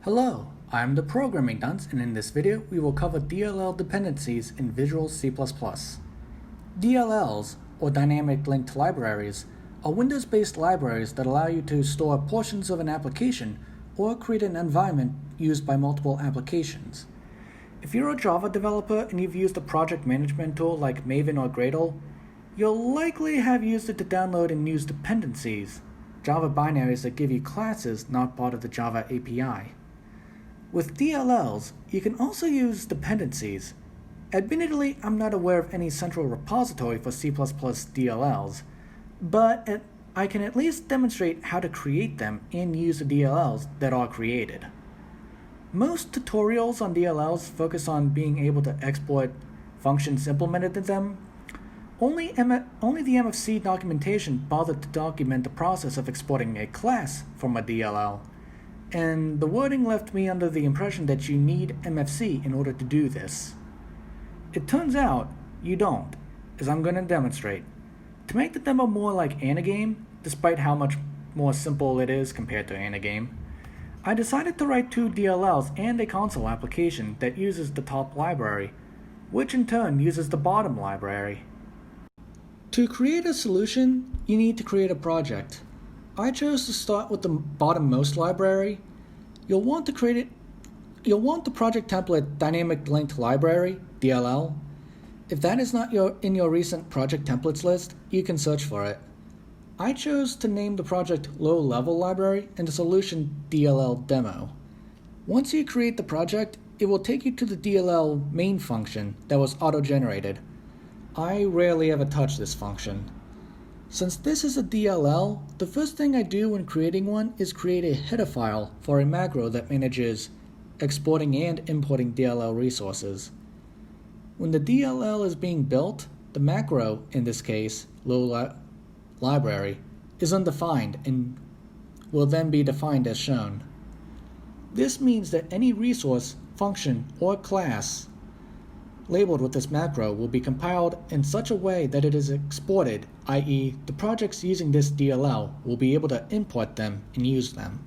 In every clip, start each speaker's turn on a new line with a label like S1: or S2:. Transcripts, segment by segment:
S1: Hello, I'm the Programming Dunce, and in this video we will cover DLL dependencies in Visual C++. DLLs, or Dynamic Linked Libraries, are Windows-based libraries that allow you to store portions of an application or create an environment used by multiple applications. If you're a Java developer and you've used a project management tool like Maven or Gradle, you'll likely have used it to download and use dependencies, Java binaries that give you classes not part of the Java API. With DLLs, you can also use dependencies. Admittedly, I'm not aware of any central repository for C++ DLLs, but I can at least demonstrate how to create them and use the DLLs that are created. Most tutorials on DLLs focus on being able to export functions implemented in them. Only the MFC documentation bothered to document the process of exporting a class from a DLL, and the wording left me under the impression that you need MFC in order to do this. It turns out you don't, as I'm going to demonstrate. To make the demo more like Anagame, despite how much more simple it is compared to Anagame, I decided to write two DLLs and a console application that uses the top library, which in turn uses the bottom library. To create a solution, you need to create a project. I chose to start with the bottommost library. You'll want the project template Dynamic Linked Library, DLL. If that is not in your recent project templates list, you can search for it. I chose to name the project Low Level Library and the solution DLL Demo. Once you create the project, it will take you to the DLL main function that was auto-generated. I rarely ever touch this function. Since this is a DLL, the first thing I do when creating one is create a header file for a macro that manages exporting and importing DLL resources. When the DLL is being built, the macro, in this case, library, is undefined and will then be defined as shown. This means that any resource, function, or class labeled with this macro will be compiled in such a way that it is exported, i.e. the projects using this DLL will be able to import them and use them.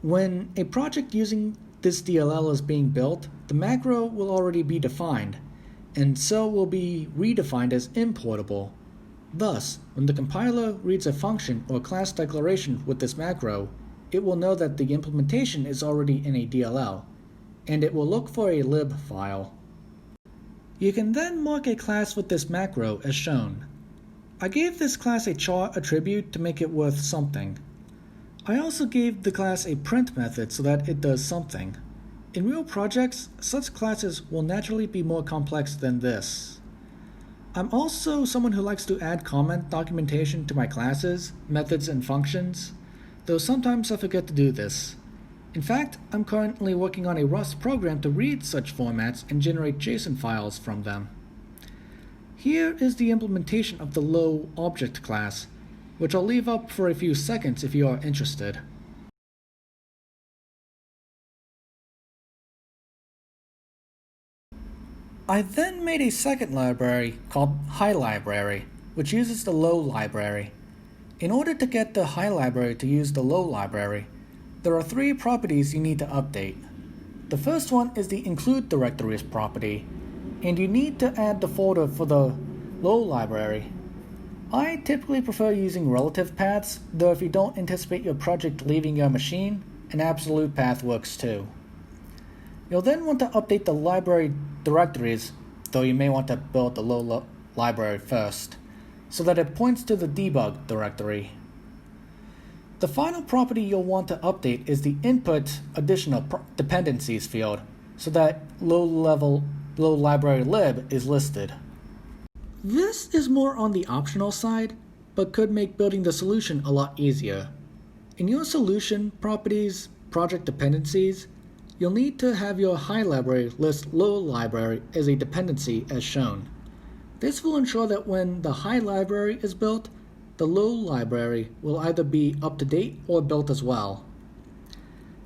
S1: When a project using this DLL is being built, the macro will already be defined, and so will be redefined as importable. Thus, when the compiler reads a function or class declaration with this macro, it will know that the implementation is already in a DLL, and it will look for a lib file. You can then mark a class with this macro as shown. I gave this class a char attribute to make it worth something. I also gave the class a print method so that it does something. In real projects, such classes will naturally be more complex than this. I'm also someone who likes to add comment documentation to my classes, methods, and functions, though sometimes I forget to do this. In fact, I'm currently working on a Rust program to read such formats and generate JSON files from them. Here is the implementation of the low object class, which I'll leave up for a few seconds if you are interested. I then made a second library called High Library, which uses the low library. In order to get the High Library to use the low library, there are three properties you need to update. The first one is the include directories property, and you need to add the folder for the low library. I typically prefer using relative paths, though if you don't anticipate your project leaving your machine, an absolute path works too. You'll then want to update the library directories, though you may want to build the low library first, so that it points to the debug directory. The final property you'll want to update is the input additional dependencies field, so that low library lib is listed. This is more on the optional side, but could make building the solution a lot easier. In your solution properties project dependencies, you'll need to have your high library list low library as a dependency as shown. This will ensure that when the high library is built, the low library will either be up to date or built as well.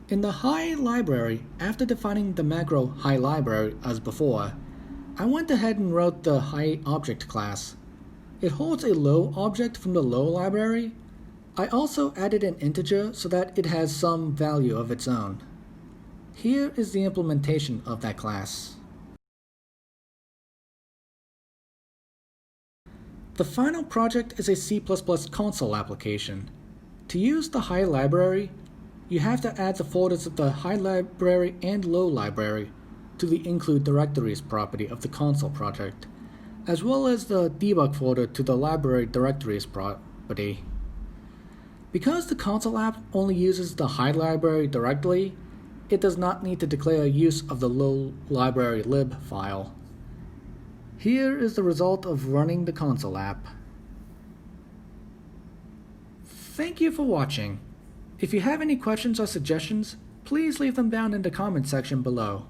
S1: In the high library, after defining the macro high library as before, I went ahead and wrote the high object class. It holds a low object from the low library, I also added an integer so that it has some value of its own. Here is the implementation of that class. The final project is a C++ console application. To use the high library, you have to add the folders of the high library and low library to the include directories property of the console project, as well as the debug folder to the library directories property. Because the console app only uses the high library directly, it does not need to declare use of the low library lib file. Here is the result of running the console app. Thank you for watching. If you have any questions or suggestions, please leave them down in the comment section below.